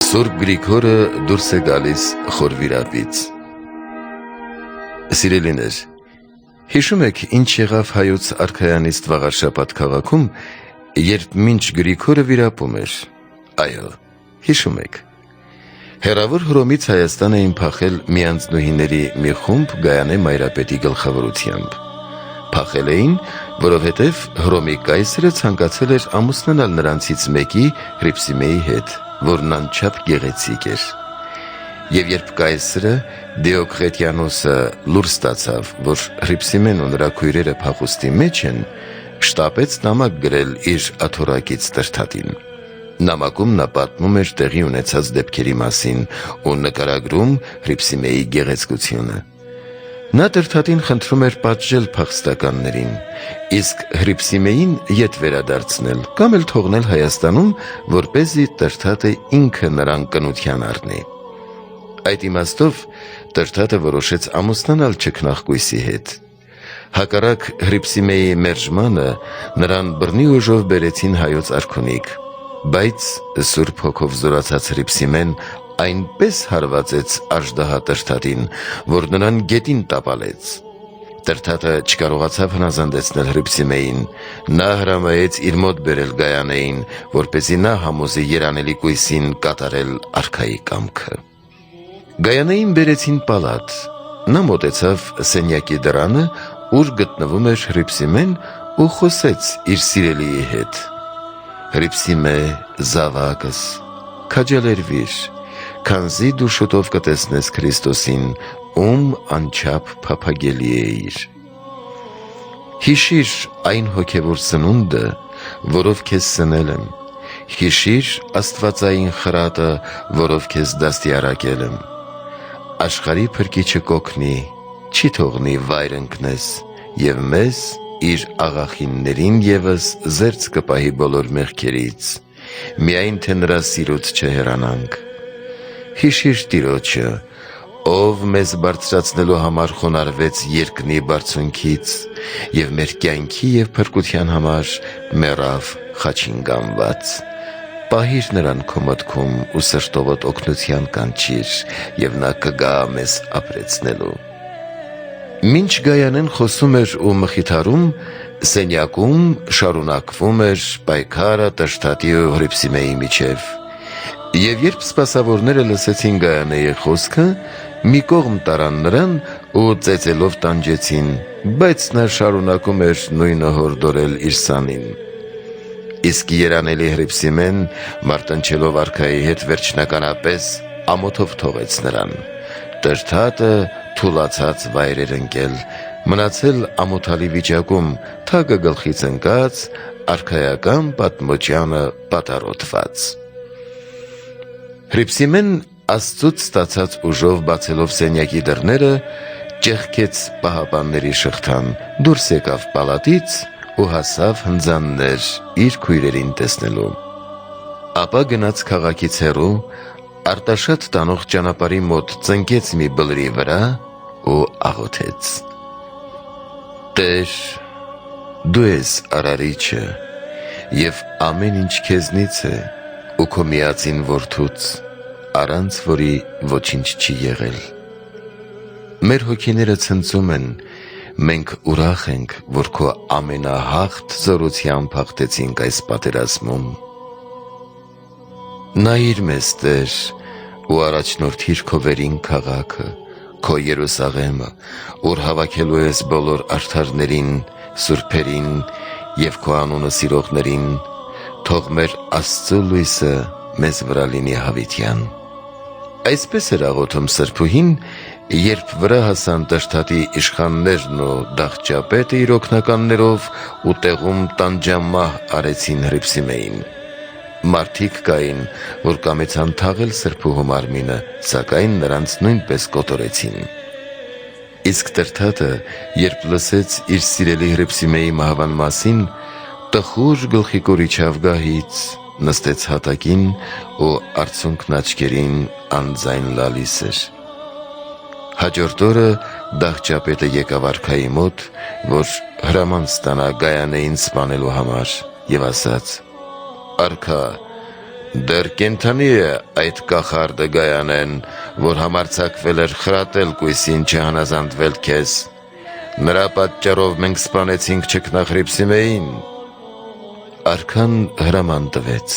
Սուրբ Գրիգորը դուրս է գալիս խորվիրապից։ Սիրելիներ, հիշում եք ինչ եղավ հայոց արքայանիստ Վաղարշաբաթ քաղաքում, երբ մինչ Գրիգորը վիրապում էր։ Այո, հիշում եք։ Հեռավոր Հռոմից Հայաստան էին փախել մի անձնուհիների մի խումբ Գայանե Մայրապետի գլխավորությամբ։ Փախել էին, որովհետև Հռոմի կայսրը ցանկացել էր ամուսնանալ նրանցից մեկի Հրիփսիմեի հետ, որն անչափ գեղեցիկ էր։ Եվ երբ կայսրը Դիոկլետիանոսը լուր ստացավ, որ Հրիփսիմեն ու նրա քույրերը փախուստի մեջ են, շտապեց նամակ գրել իր աթոռակից Տրդատին։ Նամակում նա պատմում էր տեղի ունեցած դեպքերի մասին ու նկարագրում Հրիփսիմեի գեղեցկությունը։ Նա Տրդատին խնդրում էր պատժել փախստականներին, իսկ Հրիփսիմեին ետ վերադարձնել կամ էլ թողնել Հայաստանում, որպեսզի Տրդատը ինքը նրան կնության առնի։ Այդ իմաստով Տրդատը որոշեց ամուսնանալ չքնաղկույսի հետ։ Հակառակ Հրիփսիմեի մերժմանը նրան բռնի ուժով բերեցին հայոց արքունիք, բայց Սուրբ Հոգով զորացած Հրիփսիմեն այնպես հարվածեց աժդահա Տրդատին, որ նրան գետին տապալեց։ Տրդատը չկարողացավ հնազանդեցնել Հրիփսիմեին, նա հրամայեց իր մոտ բերել Գայանեին, որպեսզի նա համոզի երանելի կույսին կատարել արքայի կամքը։ Գայանեին բերեցին պալատ, նա մոտեցավ սենյակի դռանը, ուր գտնվում էր Հրիփսիմեն, ու խոսեց իր սիրելիի հետ. «Հրիփսիմե, զավակս, քաջալերվիր, քանզի դու շուտով կտեսնես Քրիստոսին, ում անչափ փափագելի էիր։ Հիշիր այն հոգևոր սնունդը, որով քեզ սնել եմ, հիշիր աստվածային խրատը, որով քեզ դաստիարակել եմ։ Աշխարհի փրկիչը կօգնի, չի թողնի վայր ընկնես, և մեզ իր աղախիններին ևս զերծ կպահի բոլոր մեղքերից, միայն թե նրա սիրուց չհեռանանք։ Հիշիր Տիրոջը, ով մեզ բարձրացնելու համար խոնարհվեց երկնի բարձունքից և մեր կյանքի և փրկության համար մեռավ խաչին գամված։ Պահիր նրան քո մտքում ու սրտովդ օգնության կանչիր, և նա կգա մեզ ապրեցնելու»։ Մինչ Գայանեն խոսում էր ու մխիթարում, սենյակում շարունակվում էր պայքարը Տրդատի ու Հրիփսիմեի միջև։ Եվ երբ սպասավորները լսեցին Գայանեի խոսքը, մի կողմ տարան նրան ու ծեծելով տանջեցին, բայց նա շարունակում էր նույնը հորդորել իր սանին։ Իսկ երանելի Հրիփսիմեն, մարտնչելով արքայի հետ, վերջնականապես ամոթով թողեց նրան։ Տրդատը թուլացած վայր էր ընկել, մնացել ամոթալի վիճակում, թագը գլխից ընկած, արքայական պատմոճյանը պատառոտված։ Հրիփսիմեն Աստծուց ստացած ուժով բացելով սենյակի դռները, ճեղքեց պահապանների շղթան, դուրս եկավ պալատից ու հասավ հնձաններ իր քույրերին տեսնելու։ Ապա գնաց քաղաքից հեռու, Արտաշատ տանող ճանապարհի մոտ ծնկեց մի բլրի վրա ու աղոթեց. «Տեր, դու ես արարիչը, և ամեն ինչ քեզնից է, ու քո միածին որդուց, առանց որի ոչինչ չի եղել։ Մեր հոգիները ցնծում են, մենք ուրախ ենք, որ քո ամենահաղթ զորությամբ հաղթեցինք այս պատերազմում։ Նայիր մեզ, Տեր, ու առաջնորդիր քո վերին քաղաքը, քո Երուսաղեմը, ուր հավաքելու ես բոլոր արդարներին, սուրբերին և քո անունը սիրողներին, թող մեր Աստծու լույսը մեզ վրա լինի հավիտյան»։ Այսպես էր աղոթում սրբուհին, երբ վրա հասան Տրդատի իշխաններն ու դախճապետը իր օգնականներով ու տեղում տանջամահ արեցին Հրիփսիմեին։ Մարդիկ կային, որ կամեցան թաղել սրբուհու մարմինը, սակայն նրանց նույնպես կոտորեցին։ Իսկ Տրդատը, երբ լսեց իր սիրելի Հրիփսիմեի մահվան մասին, տխուր գլխիկոր իջավ գահից, նստեց հատակին ու արցունքն աչքերին անձայն լալիս էր։ Հաջորդ օրը դախճապետը եկավ արքայի մոտ, որ հրաման ստանա Գայանեին սպանելու համար, և ասաց. «Արքա, Դեռ կենդանի է այդ կախարդը Գայանեն, որ համարձակվել էր խրատել կույսին չհանազանդվել քեզ։ Նրա պատճառով մենք սպանեցինք չքնախրիփսիմեին։ Արքան հրաման տվեց։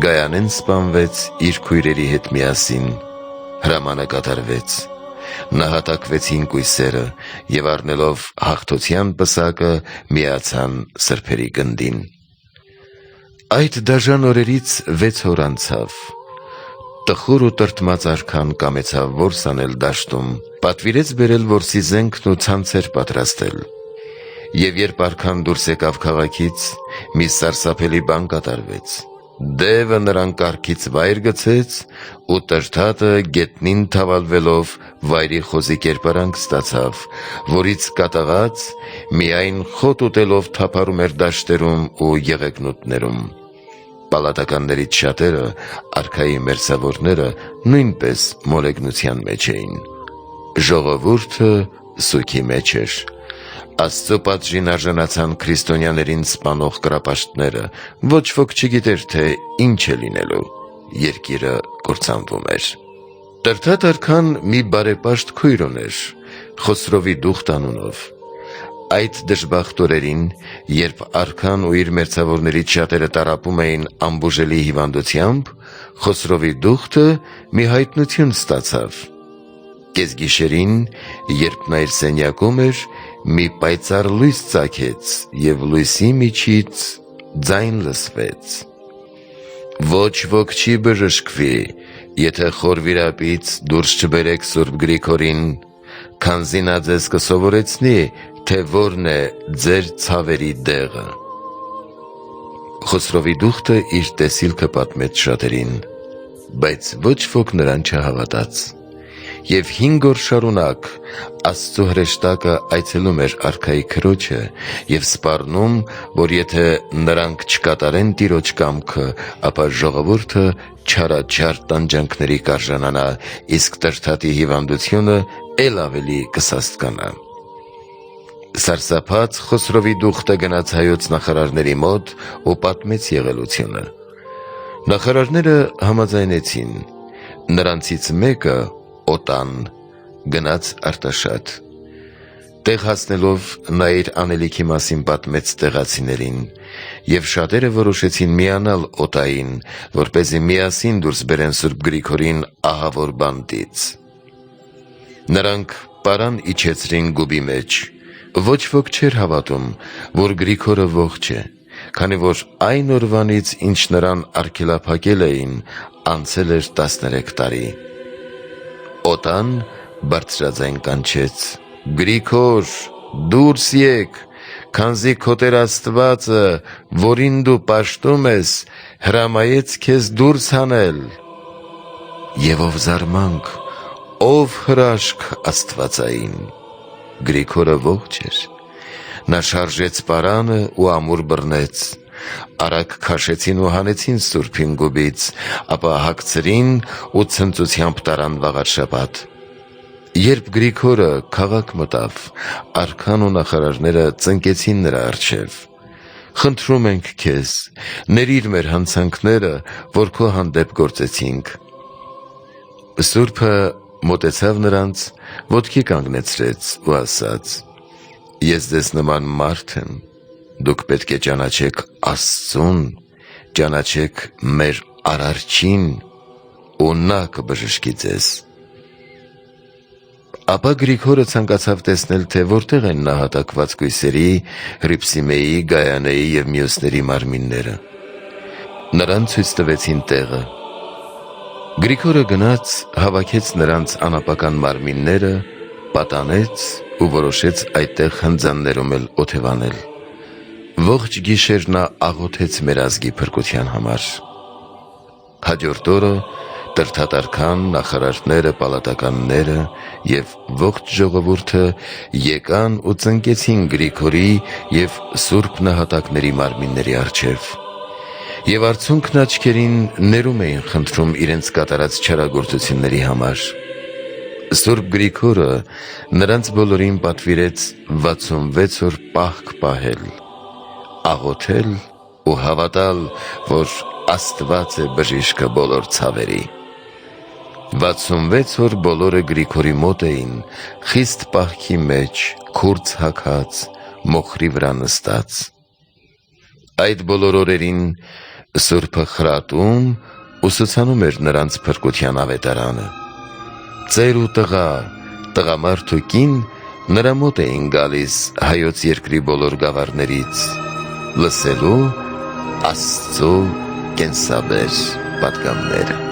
Գայանեն սպանվեց իր քույրերի հետ միասին։ Հրամանը կատարվեց։ Նահատակվեցին կույսերը և առնելով հաղթության պսակը միացան սրբերի գնդին։ Այդ դաժան օրերից 6 օր անցավ։ Տխուր ու տրտմած արքան կամեցավ որս անել դաշտում, պատվիրեց բերել որսի զենքն ու ցանցեր պատրաստել։ Եվ երբ արքան դուրս եկավ քաղաքից, մի սարսափելի բան կատարվեց։ Դևը նրան կառքից վայր գցեց ու տրթատը գետնին թավալվելով վայրի խոզի կերպարանք ստացավ, որից կատաղած միայն խոտ ուտելով թափառում էր դաշտերում ու եղեգնուտներում։ Պալատականներից շատերը, արքայի մերձավորները, նույնպես մոլեգնության մեջ էին։ Ժողովուրդը սուգի մեջ էր։ Աստծո պատժին արժանացան քրիստոնյաներին սպանող կռապաշտները, ոչ ոք չգիտեր, թե ինչ է լինելու։ Երկիրը կործանվում էր։ Տրթատ արքան մի բարեպաշտ քույր ուներ, Խոսրովի Դուխտ անունով։ Այդ դժբախտ օրերին, երբ արքան ու իր մերձավորներից շատերը տառապում էին անբուժելի հիվանդությամբ, Խոսրովի Դուխտը մի հայտնություն ստացավ։ Կեսգիշերին, երբ նա իր սենյակում էր, մի պայծառ լույս ծագեց և լույսի միջից ձայն լսվեց. «Ոչ ոք չի բժշկվի, եթե խոր վիրապից դուրս չբերեք Սուրբ Գրիգորին, քանզի նա ձեզ կսովորեցնի, թե որն է ձեր ցավերի դեղը»։ Խոսրովի Դուխտը իր տեսիլքը պատմեց շատերին, բայց ոչ ոք նրան չհավատաց։ Եվ 5 օր շարունակ Աստծո հրեշտակը այցելում էր արքայի քրոջը և սպառնում, որ եթե նրանք չկատարեն Տիրոջ կամքը, ապա ժողովուրդը չարաչար տանջանքների կարժանանա, իսկ տրթատի հիվանդությունը էլ ավելի կսաստկանա։ Սարսափած Խոսրովի Դուխտը գնաց հայոց նախարարների մոտ ու պատմեց եղելությունը։ Նախարարները համաձայնեցին։ Նրանցից մեկը, Օտան, գնաց Արտաշատ։ Տեղ հասնելով նա իր անելիքի մասին պատմեց տեղացիներին, և շատերը որոշեցին միանալ Օտային, որպեսզի միասին դուրս բերեն Սուրբ Գրիգորին ահավոր բանտից։ Նրանք պարան իջեցրին գուբի մեջ։ Ոչ ոք չէր հավատում, որ Գրիգորը ողջ է, քանի որ այն օրվանից, ինչ նրան արգելափակել էին, անցել էր 13 տարի։ Օտան բարձրաձայն կանչեց. «Գրիգոր, դուրս եկ, քանզի քո Տեր Աստվածը, որին դու պաշտում ես, հրամայեց քեզ դուրս հանել»։ Եվ ով զարմանք, ով հրաշք աստվածային։ Գրիգորը ողջ էր։ Նա շարժեց պարանը ու ամուր բռնեց։ Արագ քաշեցին ու հանեցին Սուրբին գուբից, ապա հագցրին ու ցնծությամբ տարան վաղարշաբաթ։ Երբ Գրիգորը քաղաք մտավ, արքան ու նախարարները ծնկեցին նրա առջև. «Խնդրում ենք քեզ, ներիր մեր հանցանքները, որ քո հանդեպ գործեցինք»։ Սուրբը մոտեցավ նրանց, ոտքի կանգնեցրեց ու ասաց. «Ես ձեզ նման մարդ եմ, դուք պետք է ճանաչեք Աստծուն, ճանաչեք մեր Արարչին, ու նա կբժշկի ձեզ»։ Ապա Գրիգորը ցանկացավ տեսնել, թե որտեղ են նահատակված կույսերի, Հրիփսիմեի, Գայանեի և մյուսների մարմինները։ Նրան ցույց տվեցին տեղը։ Գրիգորը գնաց, հավաքեց նրանց անապական մարմինները, պատանեց ու որոշեց այդտեղ հնձաններում էլ օթևանել։ Ողջ գիշեր նա աղոթեց մեր ազգի փրկության համար։ Հաջորդ օրը տրթատ արքան, նախարարները, պալատականները և ողջ ժողովուրդը եկան ու ծնկեցին Գրիգորի և սուրբ նահատակների մարմինների առջև։ Եվ արցունքն աչքերին ներում էին խնդրում իրենց կատարած չարագործությունների համար։ Սուրբ Գրիգորը նրանց բոլորին պատվիրեց 66 օր պահք պահել, աղոթել ու հավատալ, որ Աստված է բժիշկը բոլոր ցավերի։ 66 օր բոլորը Գրիգորի մոտ էին, խիստ պահքի մեջ, քուրձ հագած, մոխրի վրա նստած։ Այդ բոլոր օրերին Սուրբը խրատում, ուսուցանում էր նրանց փրկության ավետարանը։ Ծեր ու տղա, տղամարդ ու կին նրա մոտ էին գալիս հայոց երկրի բոլոր գավառներից, լսելու Աստծո կենսաբեր պատգամները։